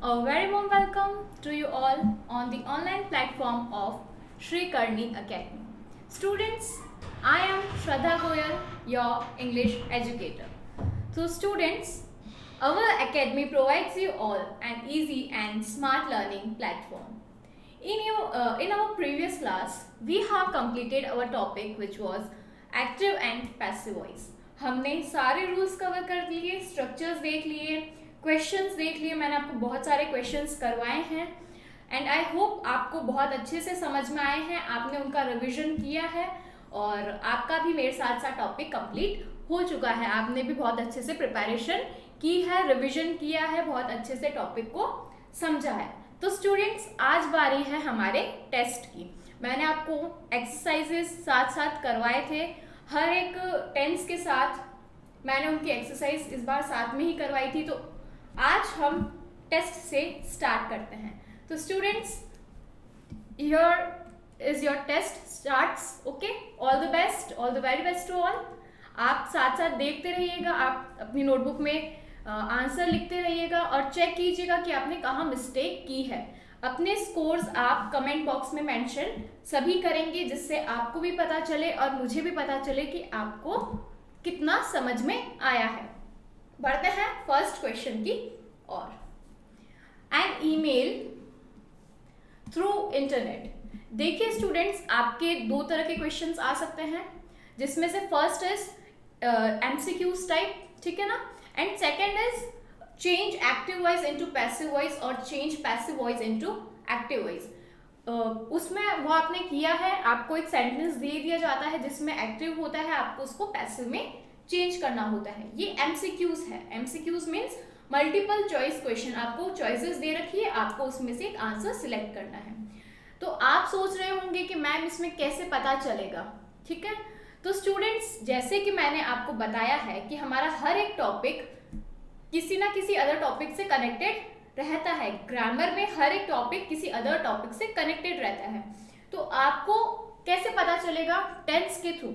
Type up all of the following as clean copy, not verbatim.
A very warm welcome to you all on the online platform of Sri Karni Academy. Students, I am Shraddha Goyal, your English educator. So students, our academy provides you all an easy and smart learning platform. In our previous class, we have completed our topic which was active and passive voice. हमने सारे rules cover कर लिए, structures देख लिए, questions देख लिए. मैंने आपको बहुत सारे क्वेश्चंस करवाए हैं एंड आई होप आपको बहुत अच्छे से समझ में आए हैं. आपने उनका रिवीजन किया है और आपका भी मेरे साथ साथ टॉपिक कंप्लीट हो चुका है. आपने भी बहुत अच्छे से प्रिपरेशन की है, रिवीजन किया है, बहुत अच्छे से टॉपिक को समझा है. तो स्टूडेंट्स, आज बारी है हमारे टेस्ट की. मैंने आपको एक्सरसाइजेस साथ साथ करवाए थे. हर एक टेंस के साथ मैंने उनकी एक्सरसाइज इस बार साथ में ही करवाई थी. तो आज हम टेस्ट से स्टार्ट करते हैं. तो students, here is your test starts. Okay, all the best, all the very best to all. आप साथ साथ देखते रहिएगा, आप अपनी नोटबुक में आंसर लिखते रहिएगा और चेक कीजिएगा कि आपने कहाँ मिस्टेक की है. अपने स्कोर्स आप कमेंट बॉक्स में मेंशन सभी करेंगे, जिससे आपको भी पता चले और मुझे भी पता चले कि आपको कितना समझ में आया है. बढ़ते हैं फर्स्ट क्वेश्चन की ओर. An email through internet. देखिए स्टूडेंट्स, आपके दो तरह के क्वेश्चंस आ सकते हैं, जिसमें से फर्स्ट इज एमसीक्यूज टाइप, ठीक है ना, and second is change active voice into passive voice और change passive voice into active voice. उसमें वो आपने किया है, आपको एक सेंटेंस दे दिया जाता है जिसमें एक्टिव होता है, आपको उसको पैसिव में चेंज करना होता है. ये एमसीक्यूज है. MCQs means multiple choice question. आपको चॉइसेस दे रखी है, आपको उसमें से एक आंसर सिलेक्ट करना है. तो आप सोच रहे होंगे कि मैम इसमें कैसे पता चलेगा, ठीक है. तो स्टूडेंट्स, जैसे कि मैंने आपको बताया है कि हमारा हर एक टॉपिक किसी ना किसी अदर टॉपिक से कनेक्टेड रहता है. ग्रामर में हर एक टॉपिक किसी अदर टॉपिक से कनेक्टेड रहता है. तो आपको कैसे पता चलेगा? टेंस के थ्रू.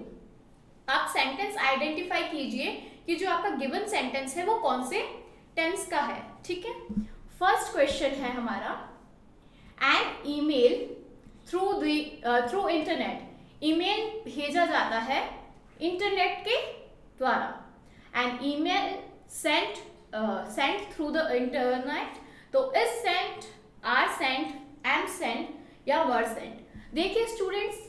आप सेंटेंस आइडेंटिफाई कीजिए कि जो आपका गिवन सेंटेंस है वो कौन से टेंस का है, ठीक है. फर्स्ट क्वेश्चन है हमारा, an email through internet. Email भेजा जाता है इंटरनेट के द्वारा. An email sent through the internet. तो is sent, are sent, am sent या वर सेंट. देखिए स्टूडेंट्स,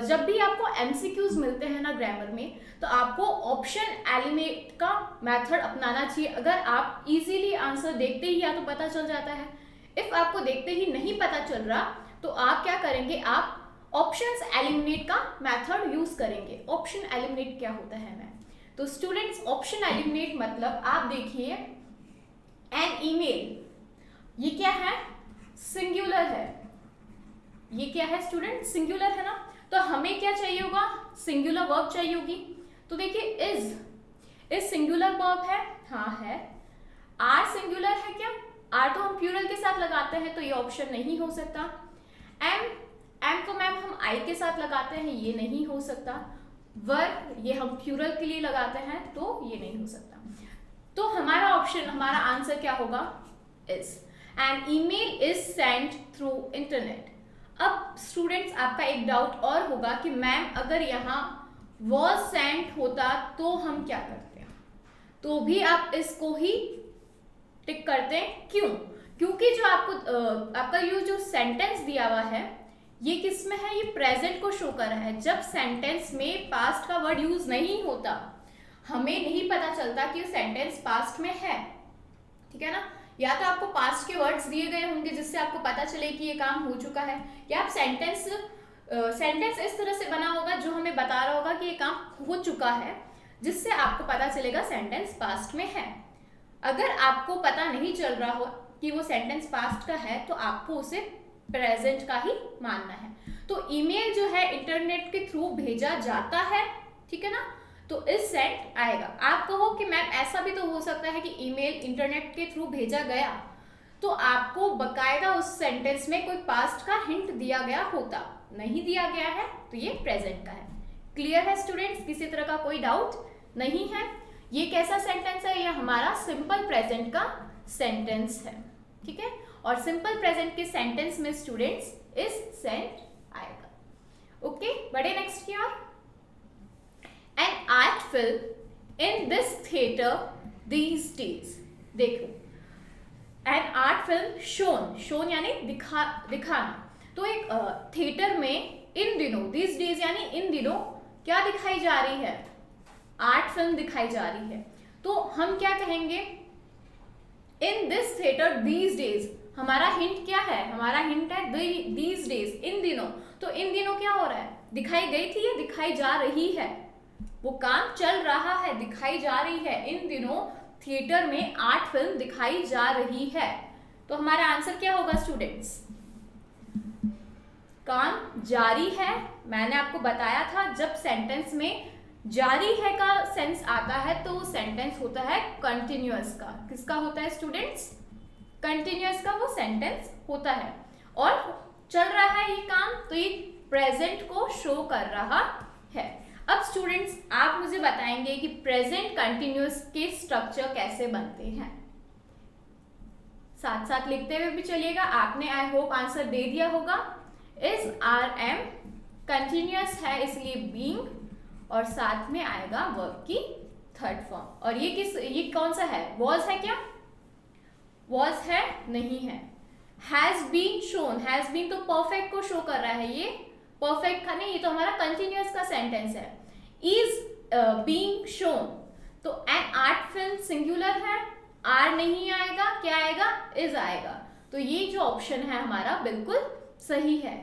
जब भी आपको एमसीक्यूज मिलते हैं ना ग्रामर में, तो आपको ऑप्शन एलिमिनेट का मेथड अपनाना चाहिए. अगर आप इजीली आंसर देखते ही या तो पता चल जाता है, इफ आपको देखते ही नहीं पता चल रहा तो आप क्या करेंगे, आप ऑप्शंस एलिमिनेट का मेथड यूज करेंगे. ऑप्शन एलिमिनेट क्या होता है मैम? तो स्टूडेंट्स, ऑप्शन एलिमिनेट मतलब आप देखिए, एन ईमेल, ये क्या है? सिंगुलर है. ये क्या है स्टूडेंट? सिंगुलर है ना. तो हमें क्या चाहिए होगा? सिंगुलर वर्ब चाहिए होगी. तो देखिए, इज सिंगुलर वर्ब है, हाँ है. आर सिंगुलर है क्या? आर तो हम प्लूरल के साथ लगाते हैं, तो ये ऑप्शन नहीं हो सकता. एम को मैम हम आई के साथ लगाते हैं, ये नहीं हो सकता. वर, ये हम प्लूरल के लिए लगाते हैं, तो ये नहीं हो सकता. तो हमारा ऑप्शन, हमारा आंसर क्या होगा? Is. An email is sent through internet. अब स्टूडेंट्स, आपका एक डाउट और होगा कि मैम अगर यहाँ वॉज सेंट होता तो हम क्या करते हैं? तो भी आप इसको ही टिक करते हैं. क्यों? क्योंकि जो आपका ये जो सेंटेंस दिया हुआ है, ये किस में है? ये प्रेजेंट को शो कर रहा है. जब सेंटेंस में पास्ट का वर्ड यूज नहीं होता, हमें नहीं पता चलता कि सेंटेंस पास्ट में है, ठीक है ना. या तो आपको पास्ट के वर्ड्स दिए गए होंगे जिससे आपको पता चले कि ये काम हो चुका है, या आप सेंटेंस इस तरह से बना होगा जो हमें बता रहा होगा कि ये काम हो चुका है, जिससे आपको पता चलेगा सेंटेंस पास्ट में है. अगर आपको पता नहीं चल रहा हो कि वो सेंटेंस पास्ट का है, तो आपको उसे प्रेजेंट का ही मानना है. तो ईमेल जो है इंटरनेट के थ्रू भेजा जाता है, ठीक है ना. तो इस सेंट आएगा. आप कहो कि मैम ऐसा भी तो हो सकता है कि ईमेल इंटरनेट के थ्रू भेजा गया, तो आपको बकायदा उस सेंटेंस में कोई पास्ट का हिंट दिया गया होता. नहीं दिया गया है, तो ये प्रेजेंट का है. क्लियर है स्टूडेंट्स? किसी तरह का कोई डाउट नहीं है. ये कैसा सेंटेंस है? ये हमारा सिंपल प्रेजेंट का सेंटेंस है. ठीक है। और सिंपल प्रेजेंट के सेंटेंस में स्टूडेंट्स इज सेंट आएगा। ओके, बढ़े नेक्स्ट की ओर। An art film in this theatre these days, देखो an art film shown, shown यानी दिखाना, तो एक थिएटर में इन दिनों, दिस डेज यानी इन दिनों क्या दिखाई जा रही है, आर्ट फिल्म दिखाई जा रही है। तो हम क्या कहेंगे, इन दिस थिएटर दीज डेज, हमारा हिंट क्या है, हमारा हिंट है दीज डेज, इन दिनों। तो इन दिनों क्या हो रहा है, दिखाई गई थी या दिखाई जा रही है, वो काम चल रहा है, दिखाई जा रही है। इन दिनों थिएटर में आर्ट फिल्म दिखाई जा रही है। तो हमारा आंसर क्या होगा स्टूडेंट्स, काम जारी है। मैंने आपको बताया था जब सेंटेंस में जारी है का सेंस आता है तो सेंटेंस होता है कंटिन्यूअस का। किसका होता है स्टूडेंट्स, कंटिन्यूअस का वो सेंटेंस होता है। और चल रहा है ये काम, तो ये प्रेजेंट को शो कर रहा है। अब स्टूडेंट्स आप मुझे बताएंगे कि प्रेजेंट कंटिन्यूअस के स्ट्रक्चर कैसे बनते हैं, साथ साथ लिखते हुए भी चलिएगा। आपने आई होप आंसर दे दिया होगा। इज आर एम कंटिन्यूअस है इसलिए बीइंग, और साथ में आएगा वर्ब की थर्ड फॉर्म। और ये कौन सा है, वॉज है क्या, वॉज है नहीं है। Has been shown, has been तो परफेक्ट को शो कर रहा है, ये परफेक्ट का नहीं, ये तो हमारा कंटिन्यूअस का सेंटेंस है। इज बीइंग शोन, तो एन आर्ट फिल्म सिंगुलर है, आर नहीं आएगा, क्या आएगा, इज आएगा। तो ये जो ऑप्शन है हमारा बिल्कुल सही है।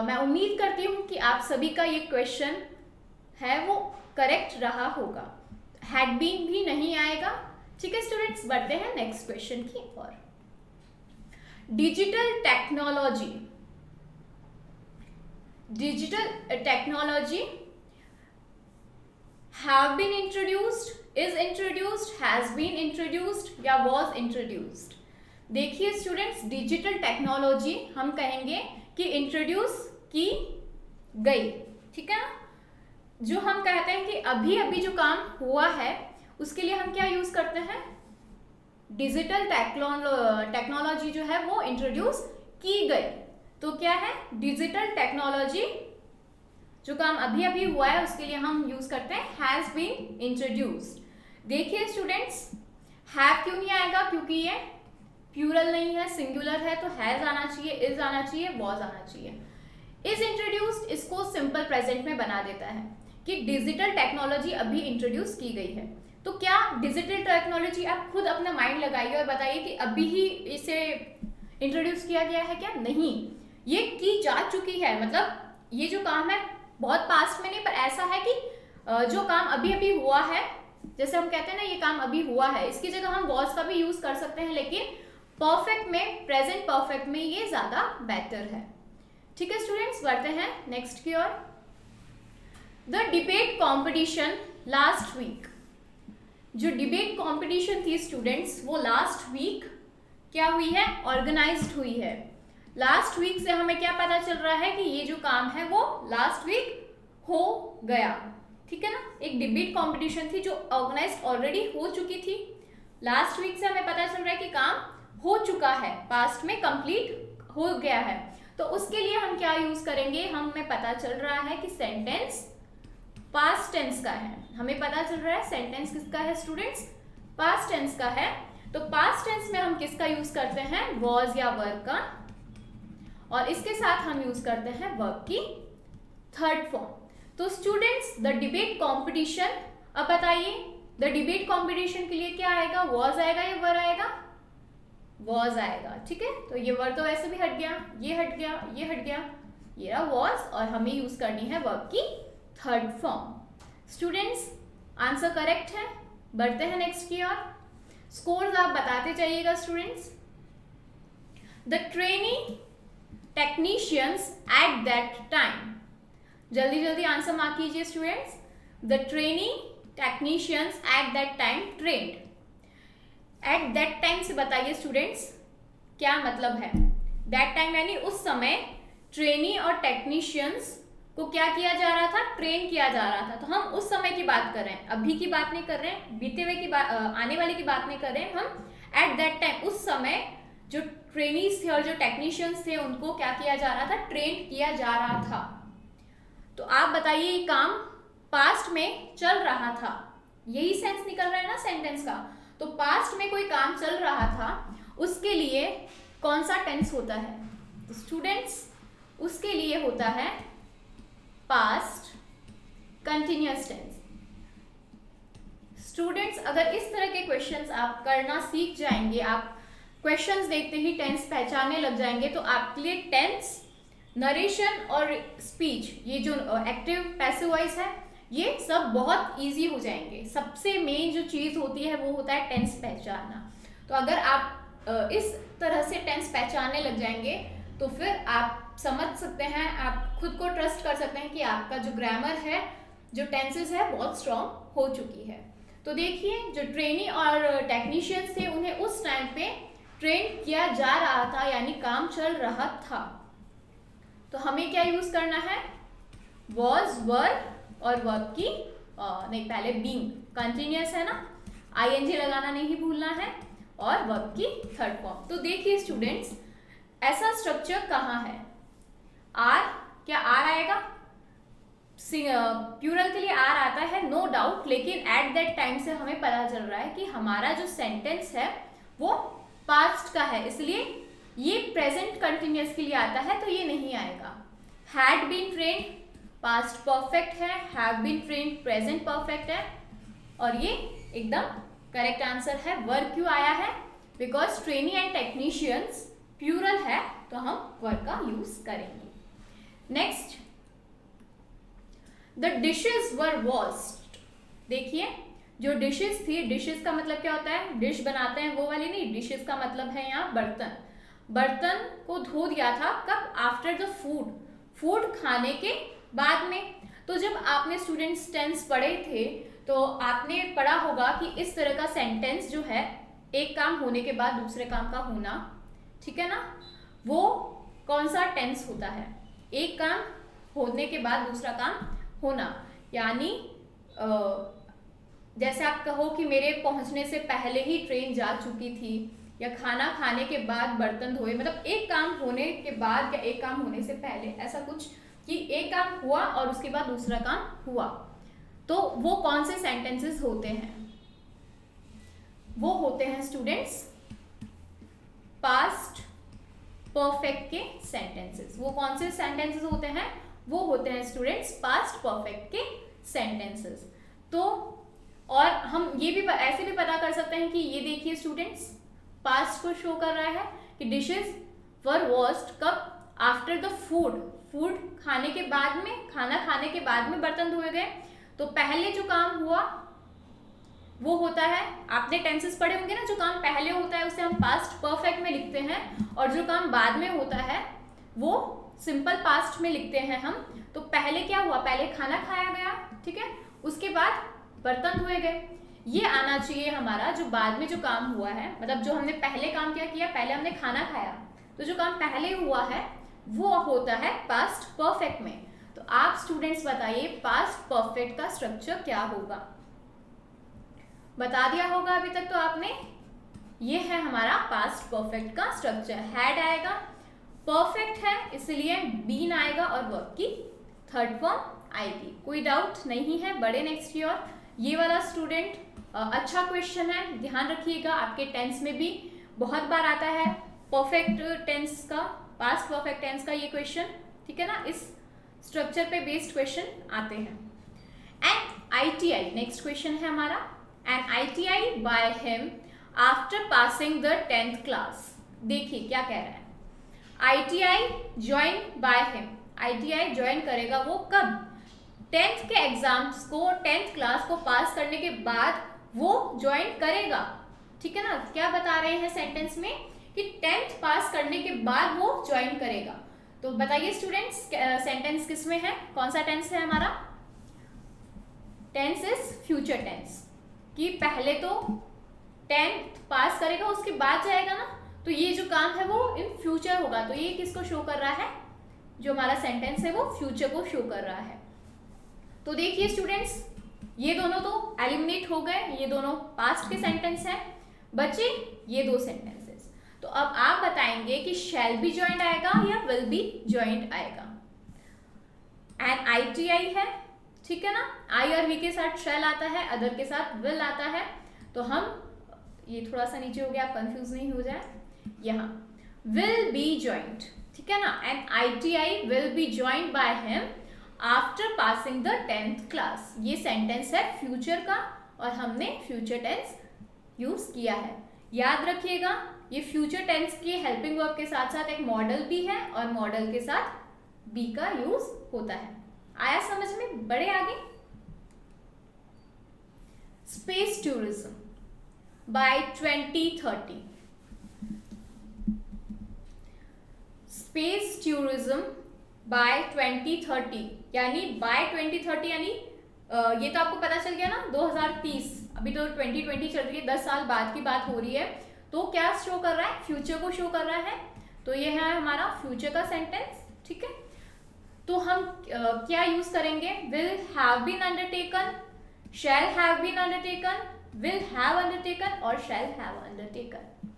मैं उम्मीद करती हूँ कि आप सभी का ये क्वेश्चन है वो करेक्ट रहा होगा। हैड बीन भी नहीं आएगा। ठीक है स्टूडेंट्स, बढ़ते हैं नेक्स्ट क्वेश्चन की ओर। Digital technology, digital technology have been introduced, is introduced, has been introduced या was introduced। देखिए स्टूडेंट्स, डिजिटल टेक्नोलॉजी हम कहेंगे कि इंट्रोड्यूस की गई, ठीक है ना। जो हम कहते हैं कि अभी अभी जो काम हुआ है उसके लिए हम क्या यूज करते हैं, डिजिटल टेक्नोलॉजी जो है वो इंट्रोड्यूस की गई। तो क्या है, डिजिटल टेक्नोलॉजी जो काम अभी अभी हुआ है उसके लिए हम यूज करते हैं हैज बीन इंट्रोड्यूस्ड। देखिए स्टूडेंट्स, हैव क्यों नहीं आएगा, क्योंकि ये प्लूरल नहीं है, सिंगुलर है, तो हैज आना चाहिए, इज आना चाहिए, वॉज आना चाहिए। इज इंट्रोड्यूस्ड इसको सिंपल प्रेजेंट में बना देता है कि डिजिटल टेक्नोलॉजी अभी इंट्रोड्यूस की गई है। तो क्या डिजिटल टेक्नोलॉजी, आप खुद अपना माइंड लगाइए और बताइए कि अभी ही इसे इंट्रोड्यूस किया गया है क्या, नहीं, ये की जा चुकी है। मतलब ये जो काम है बहुत पास्ट में नहीं, पर ऐसा है कि जो काम अभी अभी हुआ है, जैसे हम कहते हैं ना ये काम अभी हुआ है, इसकी जगह हम वॉज का भी यूज कर सकते हैं, लेकिन परफेक्ट में, प्रेजेंट परफेक्ट में ये ज्यादा बेटर है। ठीक है स्टूडेंट्स, बढ़ते हैं नेक्स्ट की ओर। The debate competition last week, जो डिबेट कॉम्पिटिशन थी स्टूडेंट्स वो लास्ट वीक क्या हुई है, ऑर्गेनाइज्ड हुई है। लास्ट वीक से हमें क्या पता चल रहा है कि ये जो काम है वो लास्ट वीक हो गया, ठीक है ना। एक डिबेट कंपटीशन थी जो ऑर्गेनाइज ऑलरेडी हो चुकी थी, लास्ट वीक से हमें पता चल रहा है कि काम हो चुका है, पास्ट में कंप्लीट हो गया है। तो उसके लिए हम क्या यूज करेंगे, हमें पता चल रहा है कि सेंटेंस पास्ट टेंस का है, हमें पता चल रहा है सेंटेंस किसका है स्टूडेंट्स, पास्ट टेंस का है। तो पास्ट टेंस में हम किसका यूज करते हैं, वॉज या वर का, और इसके साथ हम यूज करते हैं वर्ब की थर्ड फॉर्म। तो स्टूडेंट्स द डिबेट कंपटीशन, अब बताइए द डिबेट कंपटीशन के लिए क्या आएगा, वॉज आएगा या वर आएगा, वॉज आएगा, ठीक है। तो ये वर तो वैसे भी हट गया, ये हट गया, ये हट गया, ये रहा वॉज, और हमें यूज करनी है वर्ब की third form. Students answer correct है, बढ़ते हैं नेक्स्ट की ओर। स्कोर्स आप बताते जाइएगा students. The trainee technicians at that time, जल्दी जल्दी आंसर मार्क कीजिए students. The trainee technicians at that time trend, at that time से बताइए स्टूडेंट्स क्या मतलब है। दैट टाइम यानी उस समय ट्रेनी और टेक्नीशियंस को क्या किया जा रहा था, ट्रेन किया जा रहा था। तो हम उस समय की बात कर रहे हैं, अभी की बात नहीं कर रहे हैं, बीते हुए की बात, आने वाले की बात नहीं कर रहे हैं हम। एट दैट टाइम उस समय जो ट्रेनीज थे और जो टेक्नीशियंस थे उनको क्या किया जा रहा था, ट्रेन किया जा रहा था। तो आप बताइए ये काम पास्ट में चल रहा था, यही सेंस निकल रहा है ना सेंटेंस का। तो पास्ट में कोई काम चल रहा था, उसके लिए कौन सा टेंस होता है स्टूडेंट्स? उसके लिए होता है पास्ट कंटिन्यूअस टेंस। स्टूडेंट्स अगर इस तरह के क्वेश्चंस आप करना सीख जाएंगे, आप क्वेश्चंस देखते ही टेंस पहचानने लग जाएंगे, तो आपके लिए टेंस, नरेशन और स्पीच, ये जो एक्टिव पैसिव वॉइस है, ये सब बहुत इजी हो जाएंगे। सबसे मेन जो चीज़ होती है वो होता है टेंस पहचानना। तो अगर आप इस तरह से टेंस पहचानने लग जाएंगे तो फिर आप समझ सकते हैं, आप खुद को ट्रस्ट कर सकते हैं कि आपका जो ग्रामर है, जो टेंसेस है, बहुत स्ट्रॉन्ग हो चुकी है। तो देखिए जो ट्रेनी और टेक्नीशियंस थे उन्हें उस टाइम पे ट्रेन किया जा रहा था, यानी काम चल रहा था। तो हमें क्या यूज करना है, वॉज, वर और वर्ब की नहीं, पहले बीइंग कंटिन्यूअस है ना, आईएनजी लगाना नहीं भूलना है, और वर्ब की थर्ड फॉर्म। तो देखिए स्टूडेंट्स, ऐसा स्ट्रक्चर कहाँ है? आर, क्या आर आएगा? प्लूरल के लिए आर आता है नो डाउट, लेकिन एट दैट टाइम से हमें पता चल रहा है कि हमारा जो सेंटेंस है वो पास्ट का है, इसलिए ये प्रेजेंट कंटिन्यूअस के लिए आता है, तो ये नहीं आएगा। Had been trained past perfect है, have been trained present perfect है, और ये एकदम करेक्ट आंसर है। वर्ब क्यों आया है? Because trainee and technicians plural है, तो हम वर्ब का यूज करेंगे। Next, the dishes were washed. देखिए जो डिशेस थी, डिशेस का मतलब क्या होता है, डिश बनाते हैं वो वाली नहीं, डिशेस का मतलब है यहाँ बर्तन। बर्तन को धो दिया था कब? आफ्टर द फूड, फूड खाने के बाद में। तो जब आपने स्टूडेंट्स टेंस पढ़े थे तो आपने पढ़ा होगा कि इस तरह का सेंटेंस जो है, एक काम होने के बाद दूसरे काम का होना, ठीक है ना, वो कौन सा टेंस होता है? एक काम होने के बाद दूसरा काम होना, यानी जैसे आप कहो कि मेरे पहुंचने से पहले ही ट्रेन जा चुकी थी, या खाना खाने के बाद बर्तन धोए, मतलब एक काम होने के बाद या एक काम होने से पहले, ऐसा कुछ कि एक काम हुआ और उसके बाद दूसरा काम हुआ। तो वो कौन से सेंटेंसेस होते हैं? वो होते हैं स्टूडेंट्स पास्ट परफेक्ट के सेंटेंसेस। वो कौन से सेंटेंसेस होते हैं? वो होते हैं स्टूडेंट्स पास्ट परफेक्ट के सेंटेंसेस। तो और हम ये भी ऐसे भी पता कर सकते हैं कि ये देखिए स्टूडेंट्स, पास्ट को शो कर रहा है कि डिशेस वर वॉश्ड कब? आफ्टर द फूड, फूड खाने के बाद में, खाना खाने के बाद में बर्तन धोए गए। तो पहले जो काम हुआ वो होता है, आपने टेंसेस पढ़े होंगे ना, जो काम पहले होता है उसे हम पास्ट परफेक्ट में लिखते हैं, और जो काम बाद में होता है वो सिंपल पास्ट में लिखते हैं हम। तो पहले क्या हुआ? पहले खाना खाया गया, ठीक है, उसके बाद बर्तन धोए गए। ये आना चाहिए हमारा जो बाद में जो काम हुआ है, मतलब जो हमने पहले काम क्या किया, पहले हमने खाना खाया, तो जो काम पहले हुआ है वो होता है पास्ट परफेक्ट में। तो आप स्टूडेंट्स बताइए पास्ट परफेक्ट का स्ट्रक्चर क्या होगा? बता दिया होगा अभी तक तो आपने। ये है हमारा पास्ट परफेक्ट का स्ट्रक्चर। हैड आएगा, परफेक्ट है इसलिए बीन आएगा, और वर्ब की थर्ड फॉर्म आएगी। कोई डाउट नहीं है? बड़े नेक्स्ट की ओर। ये वाला स्टूडेंट अच्छा क्वेश्चन है, ध्यान रखिएगा, आपके टेंस में भी बहुत बार आता है परफेक्ट टेंस का, पास्ट परफेक्ट टेंस का ये क्वेश्चन, ठीक है ना, इस स्ट्रक्चर पे बेस्ड क्वेश्चन आते हैं। एन आईटीआई नेक्स्ट क्वेश्चन है हमारा। An ITI by him after passing the 10th class. देखिए क्या कह रहा है, ITI join by him, ITI join करेगा वो कब? 10th के एग्जाम्स को, 10th क्लास को पास करने के बाद वो ज्वाइन करेगा, ठीक है ना। क्या बता रहे हैं सेंटेंस में कि 10th पास करने के बाद वो ज्वाइन करेगा। तो बताइए स्टूडेंट्स सेंटेंस किस में है, कौन सा टेंस है हमारा? टेंस इज फ्यूचर टेंस, कि पहले तो 10th पास करेगा उसके बाद जाएगा ना, तो ये जो काम है वो इन फ्यूचर होगा। तो ये किसको शो कर रहा है? जो हमारा सेंटेंस है वो फ्यूचर को शो कर रहा है। तो देखिए स्टूडेंट्स, ये दोनों तो एलिमिनेट हो गए, ये दोनों पास्ट के सेंटेंस हैं, बचे ये दो सेंटेंसेस। तो अब आप बताएंगे कि शैल बी ज्वाइंट आएगा या विल बी ज्वाइंट आएगा। एंड ITI है, ठीक है ना, आई और वी के साथ शैल आता है, अदर के साथ विल आता है। तो हम ये थोड़ा सा नीचे हो गया, आप कंफ्यूज नहीं हो जाए, यहाँ विल बी ज्वाइंट, ठीक है ना। And ITI will be joint bye him after passing the 10th class. ये सेंटेंस है फ्यूचर का और हमने फ्यूचर टेंस यूज किया है। याद रखिएगा ये फ्यूचर टेंस के हेल्पिंग वर्ब के साथ साथ एक मॉडल भी है और मॉडल के साथ बी का यूज होता है। आया समझ में? बड़े आगे। Space tourism by 2030। Space tourism by 2030 यानी बाय 2030 यानी ये तो आपको पता चल गया ना 2030, अभी तो 2020 चल रही है, 10 साल बाद की बात हो रही है। तो क्या शो कर रहा है? फ्यूचर को शो कर रहा है। तो ये है हमारा फ्यूचर का सेंटेंस, ठीक है। तो हम क्या यूज करेंगे? Will have been undertaken, shall have been undertaken, will have undertaken और शैल हैव अंडरटेकन।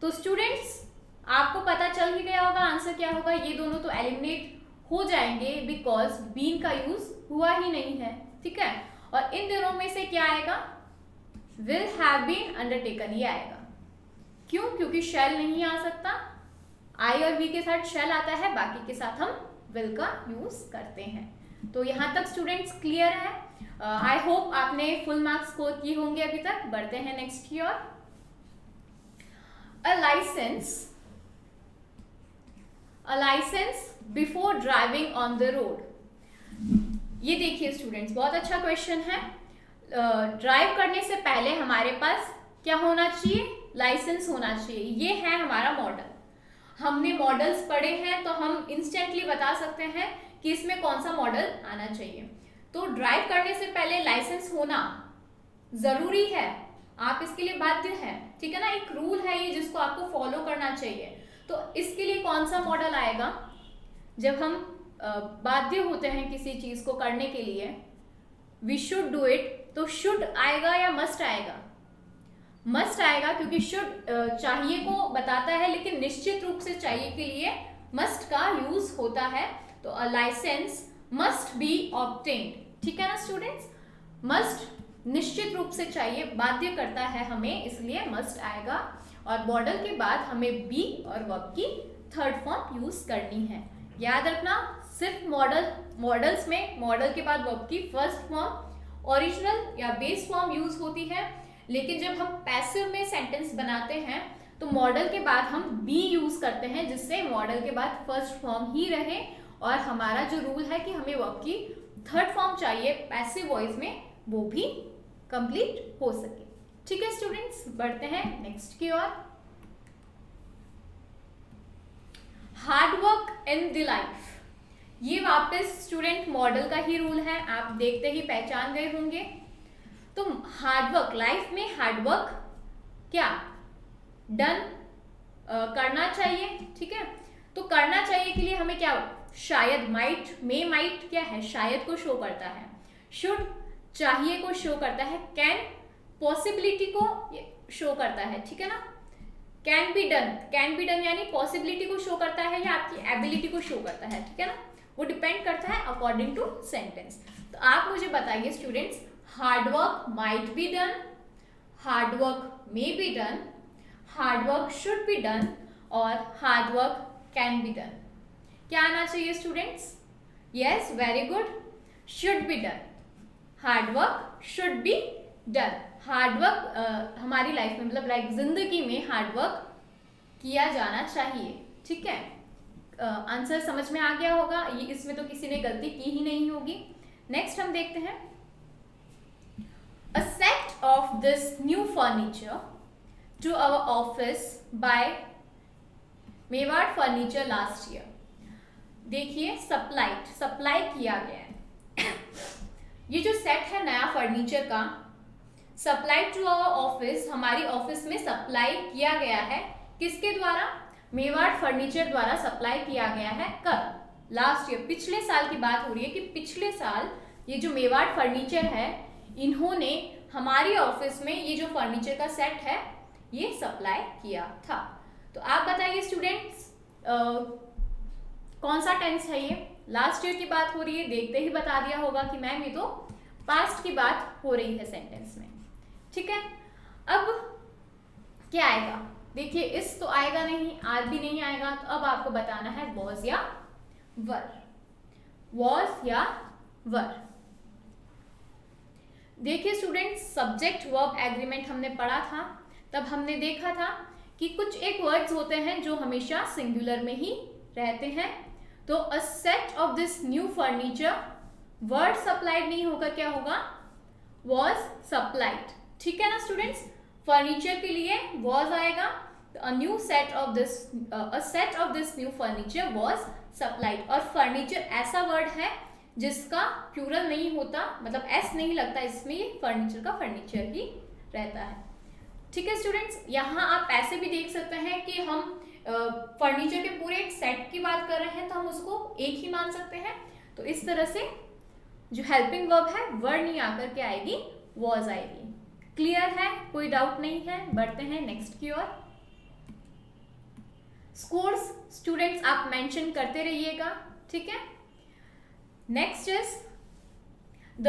तो स्टूडेंट्स आपको पता चल ही गया होगा आंसर क्या होगा। ये दोनों तो एलिमिनेट हो जाएंगे बिकॉज बीन का यूज हुआ ही नहीं है, ठीक है। और इन दोनों में से क्या आएगा? विल हैव बीन अंडरटेकन ये आएगा। क्यों? क्योंकि शैल नहीं आ सकता, आई और वी के साथ शैल आता है, बाकी के साथ हम विल का यूज करते हैं। तो यहाँ तक स्टूडेंट्स क्लियर है? आई होप आपने फुल मार्क्स स्कोर किए होंगे अभी तक। बढ़ते हैं नेक्स्ट की ओर। A licence before driving on the road. ये देखिए स्टूडेंट्स बहुत अच्छा क्वेश्चन है। ड्राइव करने से पहले हमारे पास क्या होना चाहिए? लाइसेंस होना चाहिए। ये है हमारा मॉडल। हमने मॉडल्स पढ़े हैं तो हम इंस्टेंटली बता सकते हैं कि इसमें कौन सा मॉडल आना चाहिए। तो ड्राइव करने से पहले लाइसेंस होना जरूरी है, आप इसके लिए बाध्य हैं, ठीक है ना। एक रूल है ये जिसको आपको फॉलो करना चाहिए। तो इसके लिए कौन सा मॉडल आएगा? जब हम बाध्य होते हैं किसी चीज को करने के लिए, वी शुड डू इट, तो शुड आएगा या मस्ट आएगा? मस्ट आएगा, क्योंकि शुड चाहिए को बताता है, लेकिन निश्चित रूप से चाहिए के लिए मस्ट का यूज होता है। तो अ लाइसेंस मस्ट बी ऑब्टेन्ड, ठीक है ना स्टूडेंट्स। मस्ट निश्चित रूप से चाहिए, बाध्य करता है हमें, इसलिए मस्ट आएगा। और मॉडल के बाद हमें बी और वर्ब की थर्ड फॉर्म यूज करनी है। याद रखना सिर्फ मॉडल्स में मॉडल के बाद वर्ब की फर्स्ट फॉर्म ओरिजिनल या बेस फॉर्म यूज होती है, लेकिन जब हम पैसिव में सेंटेंस बनाते हैं तो मॉडल के बाद हम बी यूज करते हैं, जिससे मॉडल के बाद फर्स्ट फॉर्म ही रहे। और हमारा जो रूल है कि हमें वर्ब की थर्ड फॉर्म चाहिए पैसिव वॉइस में, वो भी कंप्लीट हो सके। ठीक है स्टूडेंट्स, बढ़ते हैं नेक्स्ट की ओर। Hard work in the life, ये वापस स्टूडेंट मॉडल का ही रूल है, आप देखते ही पहचान गए होंगे। तो हार्डवर्क, लाइफ में हार्डवर्क क्या डन करना चाहिए, ठीक है। तो करना चाहिए के लिए हमें क्या, शायद, माइट, मे, माइट क्या है, शायद को शो करता है। शुड चाहिए को शो करता है। कैन पॉसिबिलिटी को शो करता है, ठीक है ना। कैन बी डन यानी पॉसिबिलिटी को शो करता है या आपकी एबिलिटी को शो करता है, ठीक है ना। वो डिपेंड करता है अकॉर्डिंग टू सेंटेंस। तो आप मुझे बताइए students, hard work might be done, hard work may be done, hard work should be done और hard work can be done. क्या आना चाहिए students? Yes, very good, should be done. Hard work should be done. Hard work हमारी life में, मतलब like जिंदगी में hard work किया जाना चाहिए, ठीक है। आंसर समझ में आ गया होगा, ये इसमें तो किसी ने गलती की ही नहीं होगी। नेक्स्ट हम देखते हैं, a set of this new furniture to our office by Mewar furniture last year. देखिए सप्लाई किया गया है ये जो सेट है नया फर्नीचर का, सप्लाई टू आवर ऑफिस, हमारी ऑफिस में सप्लाई किया गया है। किसके द्वारा? मेवाड़ फर्नीचर द्वारा सप्लाई किया गया है। कब? लास्ट ईयर, पिछले साल की बात हो रही है कि पिछले साल ये जो मेवाड़ फर्नीचर है, इन्होंने हमारी ऑफिस में ये जो फर्नीचर का सेट है ये सप्लाई किया था। तो आप बताइए स्टूडेंट्स, कौन सा टेंस है ये? लास्ट ईयर की बात हो रही है, देखते ही बता दिया होगा कि मैम ये तो पास्ट की बात हो रही है सेंटेंस में। ठीक है, अब क्या आएगा? देखिए इस तो आएगा नहीं, आर भी नहीं आएगा, तो अब आपको बताना है वॉज या वर। वॉज या वर। देखिए स्टूडेंट्स, सब्जेक्ट वर्ब एग्रीमेंट हमने पढ़ा था, तब हमने देखा था कि कुछ एक वर्ड्स होते हैं जो हमेशा सिंगुलर में ही रहते हैं। तो अ set of this new furniture, word supplied नहीं होगा, क्या होगा? Was supplied. ठीक है ना स्टूडेंट्स, फर्नीचर के लिए वॉज आएगा, अ set of this new furniture was supplied. और फर्नीचर ऐसा वर्ड है जिसका प्लूरल नहीं होता, मतलब एस नहीं लगता इसमें, ये फर्नीचर का फर्नीचर ही रहता है। ठीक है स्टूडेंट्स, यहाँ आप ऐसे भी देख सकते हैं कि हम फर्नीचर के पूरे एक सेट की बात कर रहे हैं तो हम उसको एक ही मान सकते हैं। तो इस तरह से जो हेल्पिंग वर्ब है वर्ड नहीं आकर के आएगी, वॉज आएगी। क्लियर है? कोई डाउट नहीं है? बढ़ते हैं नेक्स्ट की ओर। स्कोर्स स्टूडेंट्स आप मेंशन करते रहिएगा। ठीक है, next is the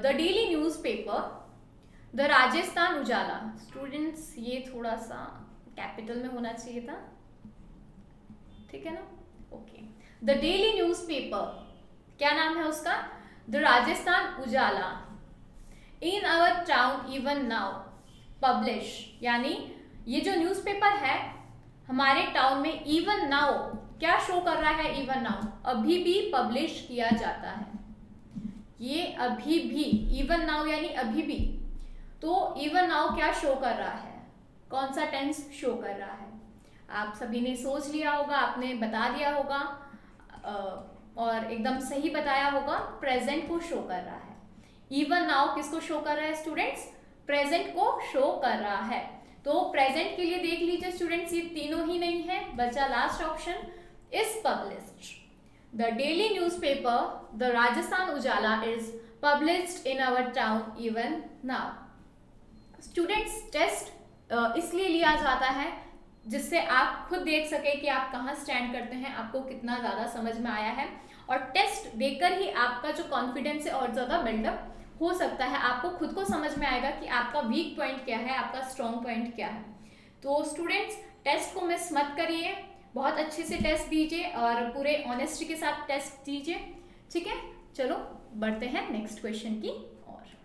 daily newspaper the Rajasthan Ujala. Students ये थोड़ा सा कैपिटल में होना चाहिए था, ठीक है ना? ओके, द डेली न्यूज़पेपर, क्या नाम है उसका? The Rajasthan Ujala. In our town even now publish, यानी ये जो न्यूज़पेपर है हमारे टाउन में इवन नाउ क्या शो कर रहा है? इवन नाउ, अभी भी पब्लिश किया जाता है। ये अभी भी, इवन नाउ यानी अभी भी, तो इवन नाउ क्या शो कर रहा है? कौन सा टेंस शो कर रहा है? आप सभी ने सोच लिया होगा, आपने बता दिया होगा और एकदम सही बताया होगा, प्रेजेंट को शो कर रहा है। इवन नाउ किसको शो कर रहा है स्टूडेंट्स? प्रेजेंट को शो कर रहा है। तो प्रेजेंट के लिए देख लीजिए स्टूडेंट्स, ये तीनों ही नहीं है, बचा last option, is published. The daily newspaper the Rajasthan Ujala is published in our town even now. Students, test इसलिए लिया जाता है जिससे आप खुद देख सके कि आप कहाँ स्टैंड करते हैं, आपको कितना ज़्यादा समझ में आया है, और टेस्ट देकर ही आपका जो कॉन्फिडेंस है और ज़्यादा बिल्डअप हो सकता है। आपको खुद को समझ में आएगा कि आपका वीक पॉइंट क्या है, आपका स्ट्रॉन्ग पॉइंट क्या है। तो स्टूडेंट्स, टेस्ट को मिस मत करिए, बहुत अच्छे से टेस्ट दीजिए और पूरे ऑनेस्टी के साथ टेस्ट दीजिए। ठीक है, चलो बढ़ते हैं नेक्स्ट क्वेश्चन की ओर।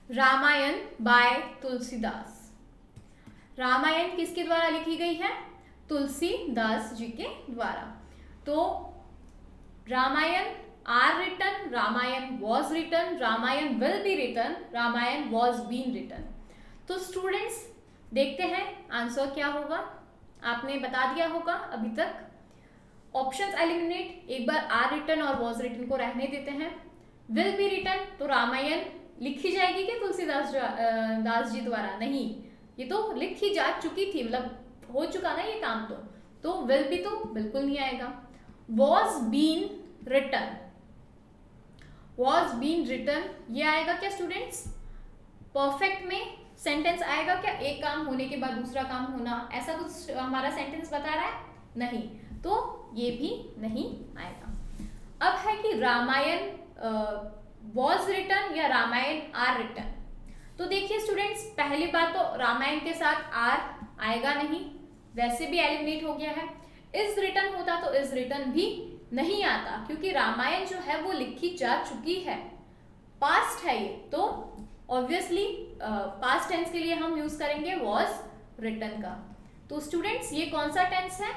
रामायण बाय तुलसीदास। रामायण किसके द्वारा लिखी गई है? तुलसीदास जी के द्वारा। तो Ramayan are written, Ramayan was written, Ramayan will be written, Ramayan was been written. तो स्टूडेंट्स देखते हैं आंसर क्या होगा। आपने बता दिया होगा अभी तक। ऑप्शंस एलिमिनेट, एक बार आर रिटन और वॉज रिटन को रहने देते हैं। विल बी रिटन, तो रामायण लिखी जाएगी क्या तुलसीदास दास जी द्वारा? नहीं, ये तो लिखी जा चुकी थी, मतलब हो चुका ना ये काम। तो विल बी तो बिल्कुल नहीं आएगा। Was been written, was been written ये आएगा क्या स्टूडेंट्स? परफेक्ट में सेंटेंस आएगा क्या? एक काम होने के बाद दूसरा काम होना, ऐसा कुछ हमारा सेंटेंस बता रहा है? नहीं, तो ये भी नहीं आएगा। अब है कि रामायण वॉज रिटन या रामायण आर रिटन। तो देखिए स्टूडेंट्स, पहली बात तो रामायण के साथ आर आएगा नहीं, वैसे भी एलिमिनेट हो गया है। इज रिटन होता तो इज रिटन भी नहीं आता, क्योंकि रामायण जो है वो लिखी जा चुकी है, पास्ट है ये, तो ऑब्वियसली पास्ट टेंस के लिए हम यूज करेंगे वॉज रिटन का। तो स्टूडेंट्स ये कौन सा टेंस है?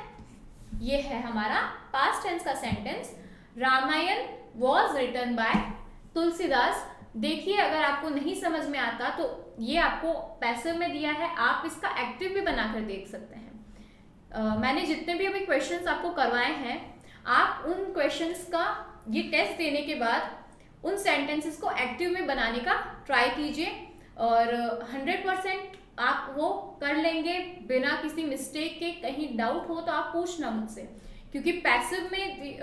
ये है हमारा पास्ट टेंस का sentence, Ramayan was written by Tulsidas. देखिए अगर आपको नहीं समझ में आता तो ये आपको पैसिव में दिया है, आप इसका एक्टिव भी बनाकर देख सकते हैं। मैंने जितने भी अभी क्वेश्चंस आपको करवाए हैं, आप उन क्वेश्चंस का ये टेस्ट देने के बाद उन सेंटेंसेस को एक्टिव में बनाने का ट्राई कीजिए और 100% आप वो कर लेंगे बिना किसी मिस्टेक के। कहीं डाउट हो तो आप पूछना मुझसे, क्योंकि पैसिव में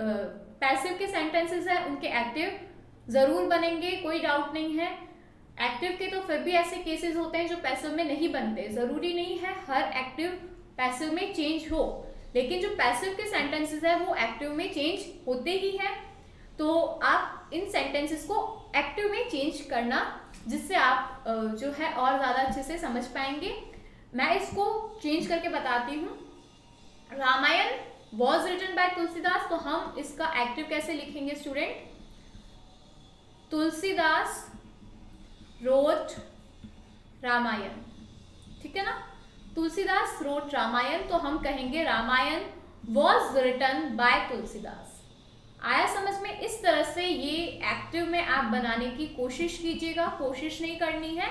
पैसिव के सेंटेंसेस हैं उनके एक्टिव जरूर बनेंगे, कोई डाउट नहीं है। एक्टिव के तो फिर भी ऐसे केसेस होते हैं जो पैसिव में नहीं बनते, जरूरी नहीं है हर एक्टिव पैसिव में चेंज हो, लेकिन जो पैसिव के सेंटेंसेस है वो एक्टिव में चेंज होते ही हैं। तो आप इन सेंटेंसेस को एक्टिव में चेंज करना, जिससे आप जो है और ज़्यादा अच्छे से समझ पाएंगे। मैं इसको चेंज करके बताती हूँ। Ramayan was written by Tulsidas, तो हम इसका एक्टिव कैसे लिखेंगे स्टूडेंट? तुलसीदास रोट रामायण, ठीक है ना। तुलसीदास रोट रामायण, तो हम कहेंगे Ramayan was written by Tulsidas. आया समझ में? इस तरह से ये एक्टिव में आप बनाने की कोशिश कीजिएगा, कोशिश नहीं करनी है,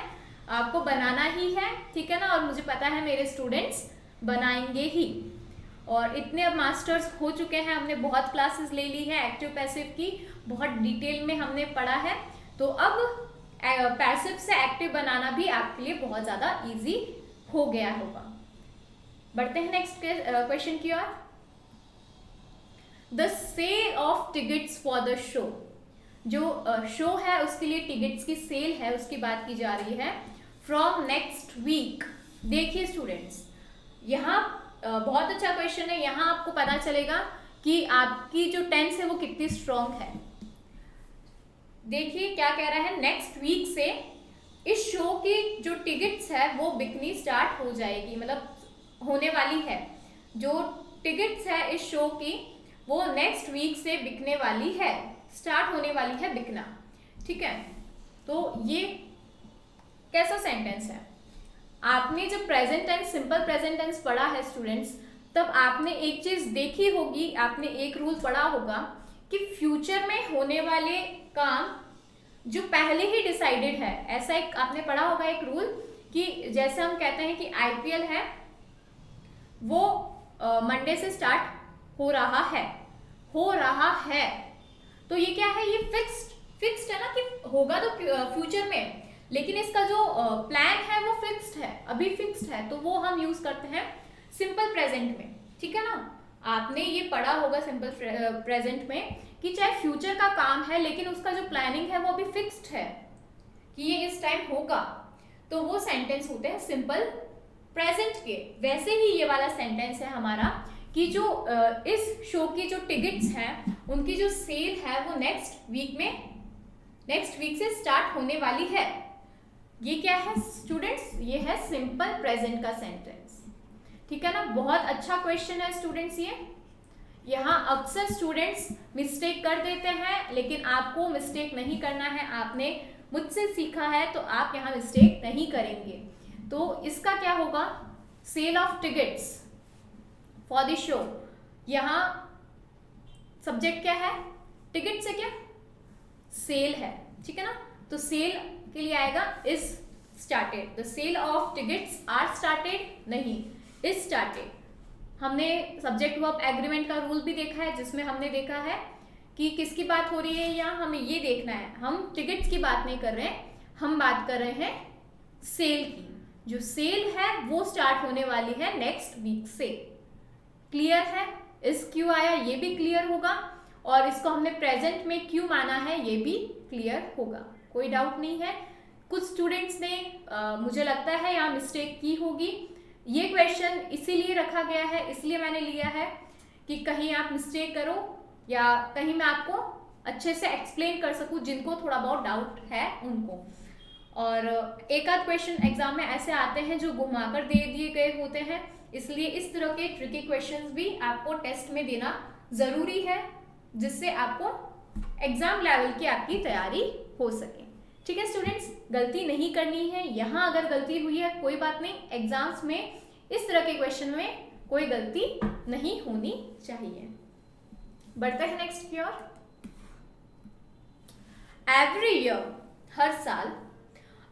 आपको बनाना ही है, ठीक है ना। और मुझे पता है मेरे स्टूडेंट्स बनाएंगे ही। और इतने अब मास्टर्स हो चुके हैं, हमने बहुत क्लासेस ले ली है एक्टिव पैसिव की, बहुत डिटेल में हमने पढ़ा है। तो अब पैसिव से एक्टिव बनाना भी आपके लिए बहुत ज़्यादा इजी हो गया होगा। बढ़ते हैं नेक्स्ट क्वेश्चन की ओर। The sale of tickets for the show, जो शो है उसके लिए टिकट्स की सेल है उसकी बात की जा रही है। फ्रॉम नेक्स्ट वीक, देखिए स्टूडेंट्स यहाँ बहुत अच्छा क्वेश्चन है। यहाँ आपको पता चलेगा कि आपकी जो टेंस है वो कितनी स्ट्रॉन्ग है। देखिए क्या कह रहा है, नेक्स्ट वीक से इस शो की जो टिकट्स है वो बिकनी स्टार्ट हो जाएगी, मतलब होने वाली है। जो टिकट्स है इस शो की वो नेक्स्ट वीक से बिकने वाली है, स्टार्ट होने वाली है बिकना, ठीक है। तो ये कैसा सेंटेंस है? आपने जब present tense, simple present tense पढ़ा है स्टूडेंट्स, तब आपने एक चीज देखी होगी, आपने एक रूल पढ़ा होगा कि फ्यूचर में होने वाले काम जो पहले ही डिसाइडेड है, ऐसा एक आपने पढ़ा होगा एक रूल कि जैसे हम कहते हैं कि आईपीएल है वो मंडे से स्टार्ट हो रहा है, तो ये क्या है, ये फिक्स्ड है ना कि होगा तो फ्यूचर में, लेकिन इसका जो प्लान है वो फिक्स्ड है, अभी फिक्स्ड है, तो वो हम यूज करते हैं सिंपल प्रेजेंट में, ठीक है ना। आपने ये पढ़ा होगा सिंपल प्रेजेंट में कि चाहे फ्यूचर का काम है लेकिन उसका जो प्लानिंग है वो अभी फिक्स्ड है कि ये इस टाइम होगा, तो वो सेंटेंस होते हैं सिंपल प्रेजेंट के। वैसे ही ये वाला सेंटेंस है हमारा कि जो इस शो की जो टिकट्स हैं उनकी जो सेल है वो नेक्स्ट वीक से स्टार्ट होने वाली है। ये क्या है स्टूडेंट्स? ये है सिंपल प्रेजेंट का सेंटेंस, ठीक है ना। बहुत अच्छा क्वेश्चन है स्टूडेंट्स ये। यहाँ अक्सर स्टूडेंट्स मिस्टेक कर देते हैं, लेकिन आपको मिस्टेक नहीं करना है, आपने मुझसे सीखा है तो आप यहाँ मिस्टेक नहीं करेंगे। तो इसका क्या होगा, sale of tickets for the show, यहाँ सब्जेक्ट क्या है, टिकट से क्या सेल है, ठीक है ना। तो सेल के लिए आएगा is started, the sale of tickets are started, नहीं इज स्टार्टेड। हमने सब्जेक्ट वर्ब एग्रीमेंट का रूल भी देखा है, जिसमें हमने देखा है कि किसकी बात हो रही है, या हमें ये देखना है, हम टिकट्स की बात नहीं कर रहे हैं, हम बात कर रहे हैं सेल की। जो सेल है वो स्टार्ट होने वाली है नेक्स्ट वीक से। क्लियर है? इस क्यों आया ये भी क्लियर होगा, और इसको हमने प्रेजेंट में क्यों माना है ये भी क्लियर होगा, कोई डाउट नहीं है। कुछ स्टूडेंट्स ने मुझे लगता है यहाँ मिस्टेक की होगी। ये क्वेश्चन इसीलिए रखा गया है, इसलिए मैंने लिया है कि कहीं आप मिस्टेक करो या कहीं मैं आपको अच्छे से एक्सप्लेन कर सकूं, जिनको थोड़ा बहुत डाउट है उनको। और एक आध क्वेश्चन एग्जाम में ऐसे आते हैं जो घुमाकर दे दिए गए होते हैं, इसलिए इस तरह के ट्रिकी क्वेश्चंस भी आपको टेस्ट में देना ज़रूरी है, जिससे आपको एग्जाम लेवल की आपकी तैयारी हो सके। ठीक है स्टूडेंट्स, गलती नहीं करनी है। यहाँ अगर गलती हुई है कोई बात नहीं, एग्जाम्स में इस तरह के क्वेश्चन में कोई गलती नहीं होनी चाहिए। बढ़ते हैं नेक्स्ट की ओर। एवरी ईयर, हर साल,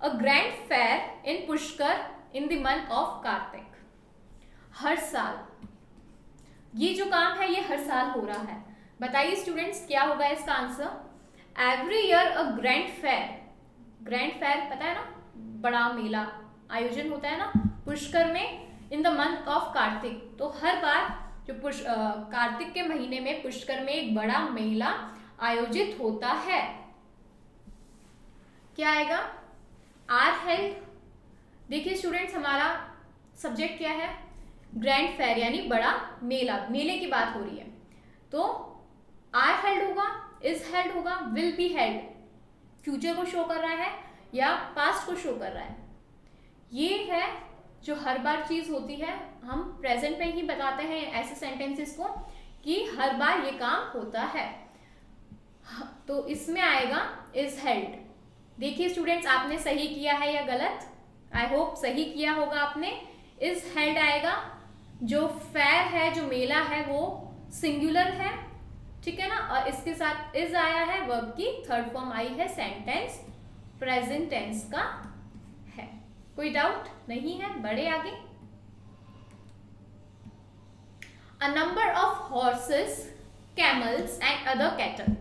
a grand fair in Pushkar in the month of Kartik. हर साल, ये जो काम है ये हर साल हो रहा है। बताइए स्टूडेंट्स क्या होगा इसका आंसर। एवरी ईयर अ ग्रैंड फेयर, ग्रैंड फेयर पता है ना, बड़ा मेला आयोजन होता है ना पुष्कर में, इन द मंथ ऑफ कार्तिक। तो हर बार जो कार्तिक के महीने में पुष्कर में एक बड़ा मेला आयोजित होता है। क्या आएगा? आर हेल्ड, देखिए स्टूडेंट्स हमारा सब्जेक्ट क्या है, ग्रैंड फेयर यानी बड़ा मेला, मेले की बात हो रही है। तो आर हेल्ड होगा, इज हेल्ड होगा, विल बी हेल्ड फ्यूचर को शो कर रहा है या पास्ट को शो कर रहा है। ये है जो हर बार चीज होती है, हम प्रेजेंट में ही बताते हैं ऐसे सेंटेंसेस को कि हर बार ये काम होता है। तो इसमें आएगा इज हेल्ड। देखिए स्टूडेंट्स आपने सही किया है या गलत, आई होप सही किया होगा आपने। इज हेल्ड आएगा, जो फेयर है जो मेला है वो सिंगुलर है, ठीक है ना, और इसके साथ इज आया है, वर्ब की थर्ड फॉर्म आई है, सेंटेंस प्रेजेंट टेंस का है। कोई डाउट नहीं है, बढ़े आगे। A number of horses, camels and other cattle.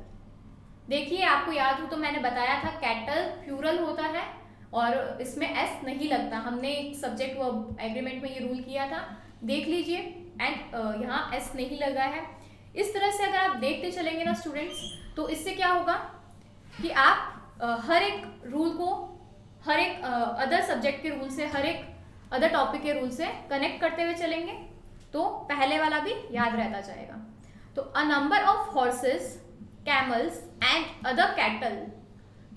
देखिए आपको याद हो तो मैंने बताया था कैटल प्लूरल होता है और इसमें एस नहीं लगता, हमने एक सब्जेक्ट वर्ब एग्रीमेंट में ये रूल किया था, देख लीजिए। एंड यहाँ एस नहीं लगा है। इस तरह से अगर आप देखते चलेंगे ना स्टूडेंट्स, तो इससे क्या होगा कि आप हर एक रूल को, हर एक अदर सब्जेक्ट के रूल से, हर एक अदर टॉपिक के रूल से कनेक्ट करते हुए चलेंगे, तो पहले वाला भी याद रहता जाएगा। तो a number of horses, camels and other cattle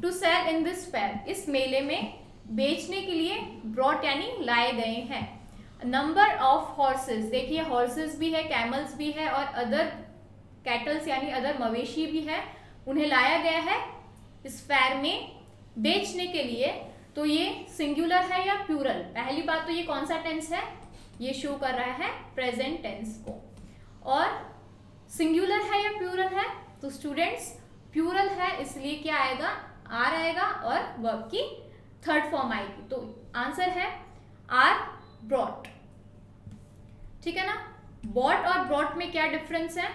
to sell in this fair, इस मेले में बेचने के लिए ब्रॉट यानी लाए गए हैं। नंबर ऑफ हॉर्सेस, देखिए हॉर्सेस भी है, कैमल्स भी है और अदर कैटल्स यानी अदर मवेशी भी है, उन्हें लाया गया है इस फेयर में बेचने के लिए। तो ये सिंगुलर है या प्लूरल, पहली बात तो ये कौन सा टेंस है, ये शो कर रहा है प्रेजेंट टेंस को। और सिंगुलर है या प्लूरल है, तो स्टूडेंट्स प्लूरल है, इसलिए क्या आएगा, आर आएगा और वर्ब की थर्ड फॉर्म आएगी। तो आंसर है आर ब्रॉट, ठीक है ना। बॉट और ब्रॉट में क्या डिफरेंस है,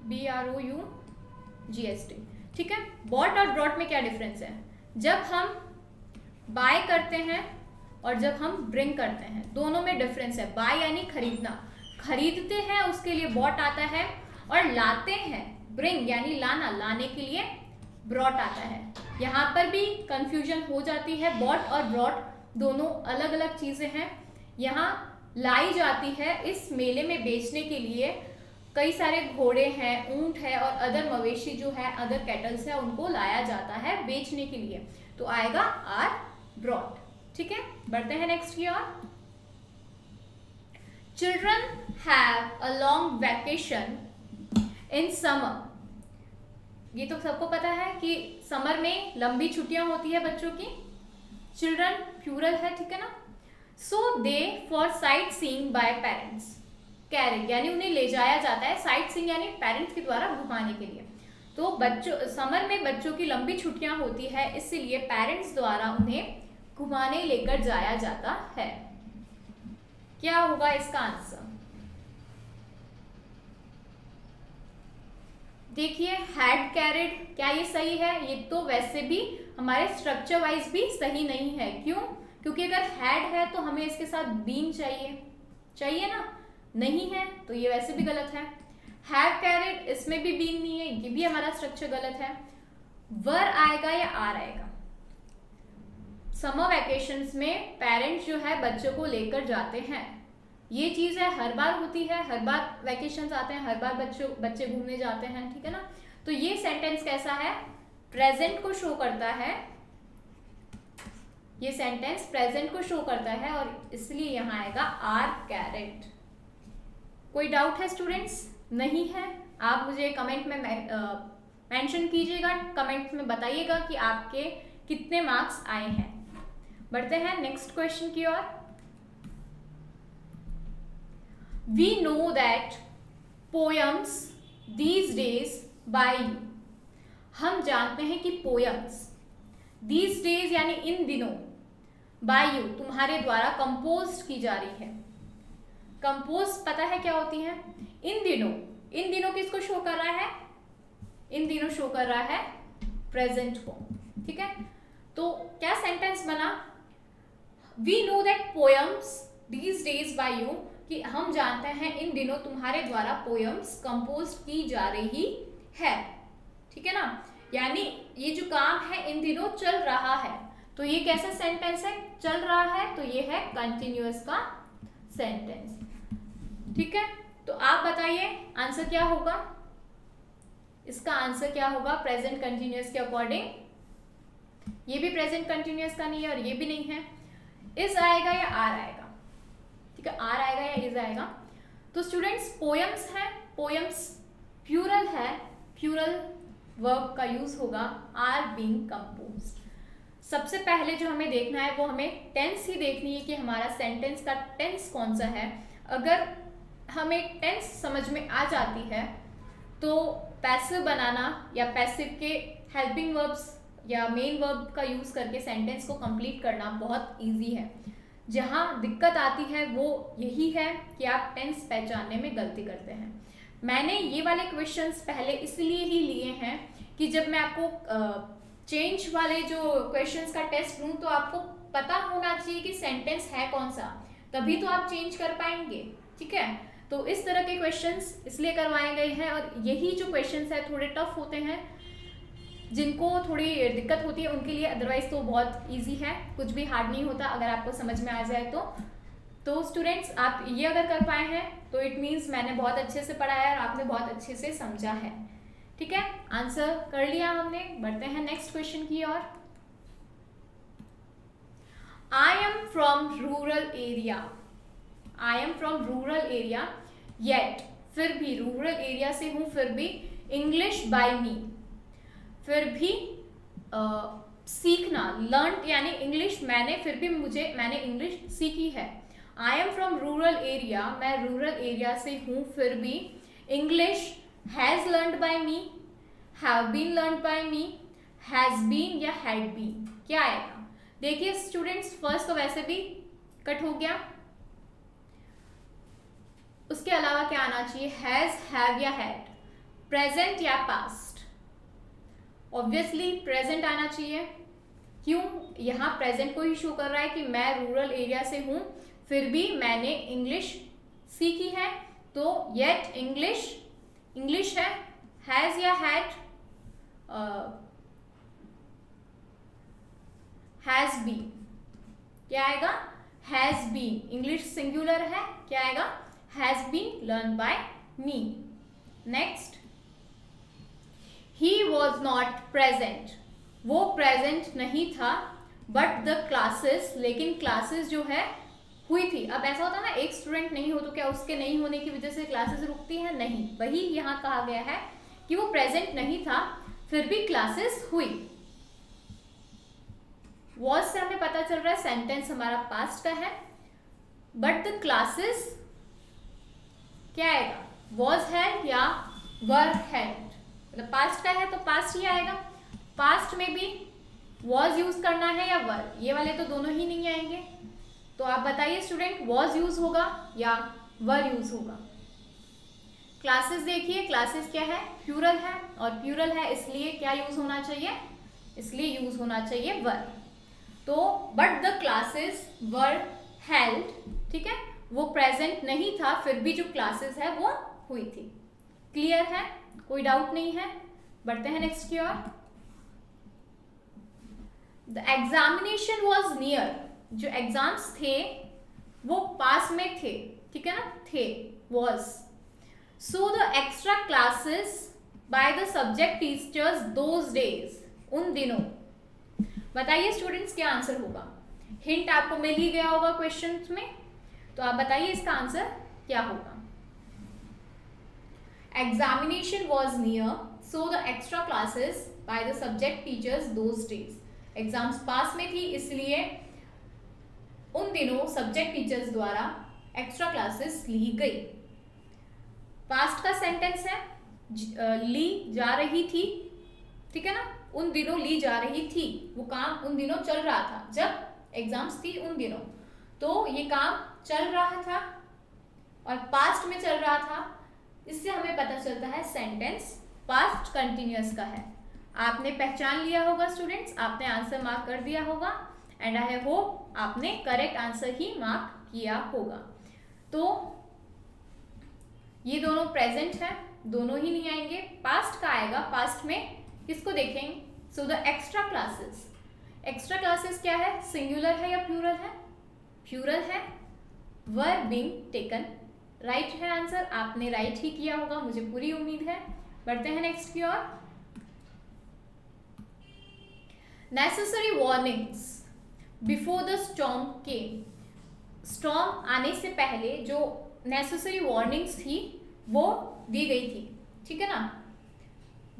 BROUGHT, ठीक है। बॉट और ब्रॉट में क्या डिफरेंस है, जब हम बाय करते हैं और जब हम ब्रिंग करते हैं, दोनों में डिफरेंस है। बाय यानी खरीदना, खरीदते हैं उसके लिए बॉट आता है, और लाते हैं ब्रिंग यानी लाना, लाने के लिए ब्रॉट आता है। यहाँ पर भी कंफ्यूजन हो जाती है, बॉट और ब्रॉट दोनों अलग अलग चीजें हैं। यहाँ लाई जाती है इस मेले में बेचने के लिए, कई सारे घोड़े हैं, ऊंट है और अदर मवेशी जो है, अदर कैटल्स है, उनको लाया जाता है बेचने के लिए, तो आएगा आर ब्रॉट, ठीक है। बढ़ते हैं नेक्स्ट की ओर। Children have a long vacation in summer, ये तो सबको पता है कि समर में लंबी छुट्टियां होती है बच्चों की। चिल्ड्रन प्लूरल है, ठीक है ना। So they for sightseeing by parents, caring यानी उन्हें ले जाया जाता है, साइट सीइंग यानी पेरेंट्स के द्वारा घुमाने के लिए। तो बच्चों, समर में बच्चों की लंबी छुट्टियां होती है, इसलिए पेरेंट्स द्वारा उन्हें घुमाने लेकर जाया जाता है। क्या होगा इसका आंसर, देखिए हैड कैरिड, क्या ये सही है, ये तो वैसे भी हमारे स्ट्रक्चर वाइज भी सही नहीं है। क्यों, क्योंकि अगर हैड है तो हमें इसके साथ बीन चाहिए ना, नहीं है तो ये वैसे भी गलत है। हैव कैरिड, इसमें भी बीन नहीं है, ये भी हमारा स्ट्रक्चर गलत है। वर आएगा या आर आएगा, समर वैकेशंस में पेरेंट्स जो है बच्चों को लेकर जाते हैं, ये चीज है, हर बार होती है, हर बार वैकेशंस आते हैं, हर बार बच्चे घूमने जाते हैं, ठीक है ना। तो ये सेंटेंस कैसा है, प्रेजेंट को शो करता है, ये सेंटेंस प्रेजेंट को शो करता है और इसलिए यहाँ आएगा आर कैरेट। कोई डाउट है स्टूडेंट्स, नहीं है, आप मुझे कमेंट में मेंशन कीजिएगा, कमेंट में बताइएगा कि आपके कितने मार्क्स आए हैं। बढ़ते हैं नेक्स्ट क्वेश्चन की ओर। We know that poems these days by you, हम जानते हैं कि poems these days यानी इन दिनों, by you तुम्हारे द्वारा कंपोज की जा रही है। कंपोज पता है क्या होती है, इन दिनों किसको शो कर रहा है, इन दिनों शो कर रहा है प्रेजेंट को, ठीक है। तो क्या सेंटेंस बना, We know that poems these days by you, कि हम जानते हैं इन दिनों तुम्हारे द्वारा पोएम्स कंपोज की जा रही है, ठीक है ना। यानी ये जो काम है इन दिनों चल रहा है, तो ये कैसा सेंटेंस है, चल रहा है, तो ये है कंटिन्यूअस का सेंटेंस। ठीक है, तो आप बताइए आंसर क्या होगा, इसका आंसर क्या होगा प्रेजेंट कंटिन्यूअस के अकॉर्डिंग। ये भी प्रेजेंट कंटिन्यूअस का नहीं है और ये भी नहीं है, इज आएगा या आर आएगा। ठीक है, आर आएगा या इज आएगा। तो स्टूडेंट्स पोयम्स है, पोयम्स प्लूरल है, प्लूरल वर्ब का यूज होगा आर बीइंग कंपोज्ड। सबसे पहले जो हमें देखना है वो हमें टेंस ही देखनी है कि हमारा सेंटेंस का टेंस कौन सा है। अगर हमें टेंस समझ में आ जाती है तो पैसिव बनाना या पैसिव के हेल्पिंग वर्ब्स या मेन वर्ब का यूज करके सेंटेंस को कंप्लीट करना बहुत इजी है। जहाँ दिक्कत आती है वो यही है कि आप टेंस पहचानने में गलती करते हैं। मैंने ये वाले क्वेश्चंस पहले इसलिए ही लिए हैं कि जब मैं आपको चेंज वाले जो क्वेश्चंस का टेस्ट लूँ तो आपको पता होना चाहिए कि सेंटेंस है कौन सा, तभी तो आप चेंज कर पाएंगे। ठीक है, तो इस तरह के क्वेश्चंस इसलिए करवाए गए हैं और यही जो क्वेश्चंस है थोड़े टफ होते हैं, जिनको थोड़ी दिक्कत होती है उनके लिए, अदरवाइज तो बहुत इजी है, कुछ भी हार्ड नहीं होता अगर आपको समझ में आ जाए तो स्टूडेंट्स आप ये अगर कर पाए हैं तो इट मीन्स मैंने बहुत अच्छे से पढ़ाया है और आपने बहुत अच्छे से समझा है। ठीक है, आंसर कर लिया हमने, बढ़ते हैं नेक्स्ट क्वेश्चन की ओर। I am from rural area, I am from rural area yet, फिर भी रूरल एरिया से हूं फिर भी इंग्लिश बाय मी, फिर भी सीखना, लर्न यानी इंग्लिश मैंने, फिर भी मैंने इंग्लिश सीखी है। I am from rural area, मैं रूरल एरिया से हूँ फिर भी English has learned by me, have been learned by me, has been या हैड बीन, क्या आएगा। देखिए स्टूडेंट्स फर्स्ट तो वैसे भी कट हो गया, उसके अलावा क्या आना चाहिए, हैज़, हैव या हैड, प्रेजेंट या पास्ट। ऑब्वियसली प्रेजेंट आना चाहिए, क्यों, यहाँ प्रेजेंट को ही शो कर रहा है कि मैं रूरल एरिया से हूँ फिर भी मैंने इंग्लिश सीखी है, तो येट इंग्लिश, इंग्लिश है, हैज या हैड, हैज बीन, क्या आएगा, हैज बीन, इंग्लिश सिंगुलर है, क्या आएगा, has been learn by me. Next, he was not present, वो प्रेजेंट नहीं था, बट द क्लासेस, लेकिन क्लासेस जो है हुई थी। अब ऐसा होता है ना, एक स्टूडेंट नहीं हो तो क्या उसके नहीं होने की वजह से क्लासेस रुकती है, नहीं, वही यहाँ कहा गया है कि वो प्रेजेंट नहीं था फिर भी क्लासेस हुई। वॉज से हमें पता चल रहा है सेंटेंस हमारा पास्ट का है, बट द क्लासेस क्या आएगा, वॉज है या वर हैड, मतलब पास्ट का है तो पास्ट ही आएगा। पास्ट में भी वॉज यूज करना है या वर, ये वाले तो दोनों ही नहीं आएंगे। तो आप बताइए स्टूडेंट, वॉज यूज होगा या वर यूज होगा। क्लासेस देखिए, क्लासेस क्या है, प्लूरल है, और प्लूरल है इसलिए क्या यूज होना चाहिए, इसलिए यूज होना चाहिए वर। तो but the classes were held, ठीक है, वो प्रेजेंट नहीं था फिर भी जो क्लासेस है वो हुई थी। क्लियर है, कोई डाउट नहीं है, बढ़ते हैं नेक्स्ट की ओर। द एग्जामिनेशन वॉज नियर, जो एग्जाम्स थे वो पास में थे, ठीक है ना, थे, was. So the extra classes by the subject teachers those days, उन दिनों। बताइए स्टूडेंट्स क्या आंसर होगा, हिंट आपको मिल ही गया होगा क्वेश्चन में, तो आप बताइए इसका आंसर क्या होगा। Examination was near so the extra classes by the subject teachers those days, exams पास में थी इसलिए उन दिनों सब्जेक्ट टीचर्स द्वारा एक्स्ट्रा क्लासेस ली गई। पास्ट का सेंटेंस है, ली जा रही थी, ठीक है ना, उन दिनों ली जा रही थी, वो काम उन दिनों चल रहा था, जब एग्जाम्स थी उन दिनों, तो ये काम चल रहा था और पास्ट में चल रहा था, इससे हमें पता चलता है सेंटेंस पास्ट कंटिन्यूअस का है। आपने पहचान लिया होगा स्टूडेंट्स, आपने आंसर मार्क कर दिया होगा, एंड आई होप आपने करेक्ट आंसर ही मार्क किया होगा। तो ये दोनों प्रेजेंट है, दोनों ही नहीं आएंगे, पास्ट का आएगा। पास्ट में किसको देखेंगे, सो the extra classes, extra classes क्या है, सिंगुलर है या प्लूरल है, प्लूरल है, वर बीइंग टेकन, राइट है आंसर, आपने राइट ही किया होगा, मुझे पूरी उम्मीद है। बढ़ते हैं नेक्स्ट की ओर। Necessary warnings before the storm came, storm आने से पहले जो नेसेसरी वार्निंग्स थी वो दी गई थी, ठीक है ना,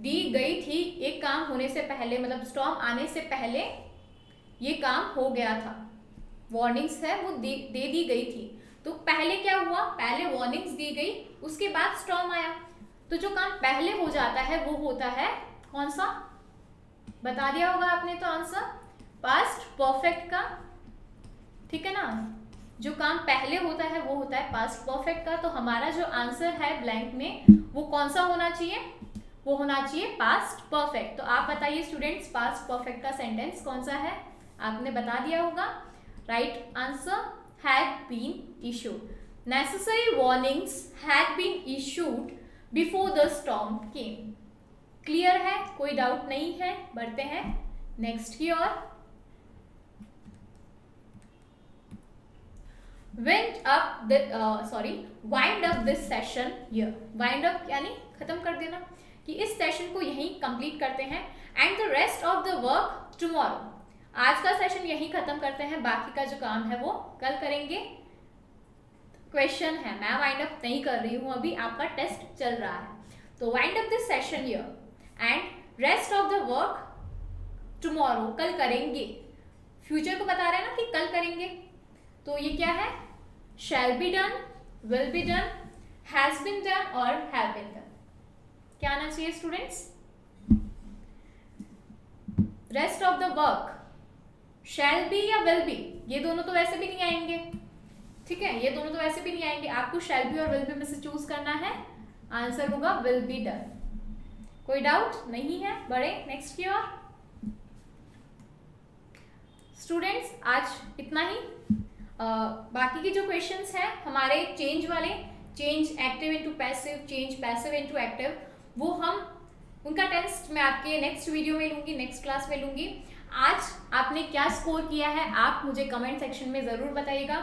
दी गई थी, एक काम होने से पहले, मतलब स्टॉर्म आने से पहले ये काम हो गया था, वार्निंग्स है वो दे दी गई थी। तो पहले क्या हुआ, पहले वार्निंग्स दी गई, उसके बाद स्टॉर्म आया। तो जो काम पहले हो जाता है वो होता है कौन सा, बता दिया होगा आपने तो आंसर, पास्ट परफेक्ट का, ठीक है ना, जो काम पहले होता है वो होता है पास्ट परफेक्ट का। तो हमारा जो आंसर है ब्लैंक में वो कौन सा होना चाहिए, वो होना चाहिए पास्ट परफेक्ट। तो आप बताइए स्टूडेंट्स, पास्ट परफेक्ट का सेंटेंस कौन सा है, आपने बता दिया होगा। Right answer, had been issued, necessary warnings had been issued before the storm came। Clear है, कोई डाउट नहीं है। बढ़ते हैं नेक्स्ट की ओर। wind up this session here, wind up यानी खत्म कर देना, कि इस सेशन को यहीं कंप्लीट करते हैं, and the rest of the work tomorrow, आज का सेशन यहीं खत्म करते हैं, बाकी का जो काम है वो कल करेंगे। क्वेश्चन है, मैं वाइंड अप नहीं कर रही हूं, अभी आपका टेस्ट चल रहा है। तो wind up this session here and rest of the work tomorrow, कल करेंगे, फ्यूचर को बता रहे हैं ना कि कल करेंगे। तो ये क्या है, shall be done, will be done, has been done और हैव बीन डन। क्या आना चाहिए students, rest of the work, shall be या विल बी, ये दोनों तो वैसे भी नहीं आएंगे, ठीक है, ये दोनों तो वैसे भी नहीं आएंगे, आपको शैल बी और विल बी में से चूज करना है, आंसर होगा विल बी डन। कोई डाउट नहीं है, बढ़े नेक्स्ट की ओर। स्टूडेंट्स आज इतना ही, बाकी के जो क्वेश्चंस हैं हमारे चेंज वाले, change active into passive, change passive into active, वो हम उनका टेस्ट मैं आपके नेक्स्ट वीडियो में लूंगी, नेक्स्ट क्लास में लूंगी। आज आपने क्या स्कोर किया है आप मुझे कमेंट सेक्शन में ज़रूर बताइएगा।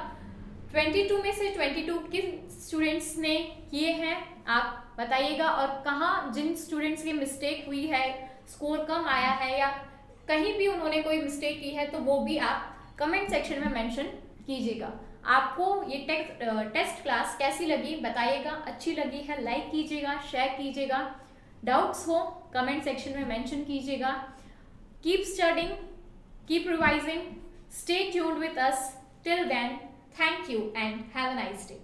22 में से 22 किन स्टूडेंट्स ने किए हैं आप बताइएगा, और कहाँ जिन स्टूडेंट्स की मिस्टेक हुई है, स्कोर कम आया है या कहीं भी उन्होंने कोई मिस्टेक की है, तो वो भी आप कमेंट सेक्शन में मेंशन कीजिएगा। आपको ये टेस्ट क्लास कैसी लगी बताइएगा, अच्छी लगी है लाइक कीजिएगा, शेयर कीजिएगा, डाउट्स हो कमेंट सेक्शन में मेंशन कीजिएगा। Keep studying, keep revising, stay tuned with us. Till then, thank you and have a nice day.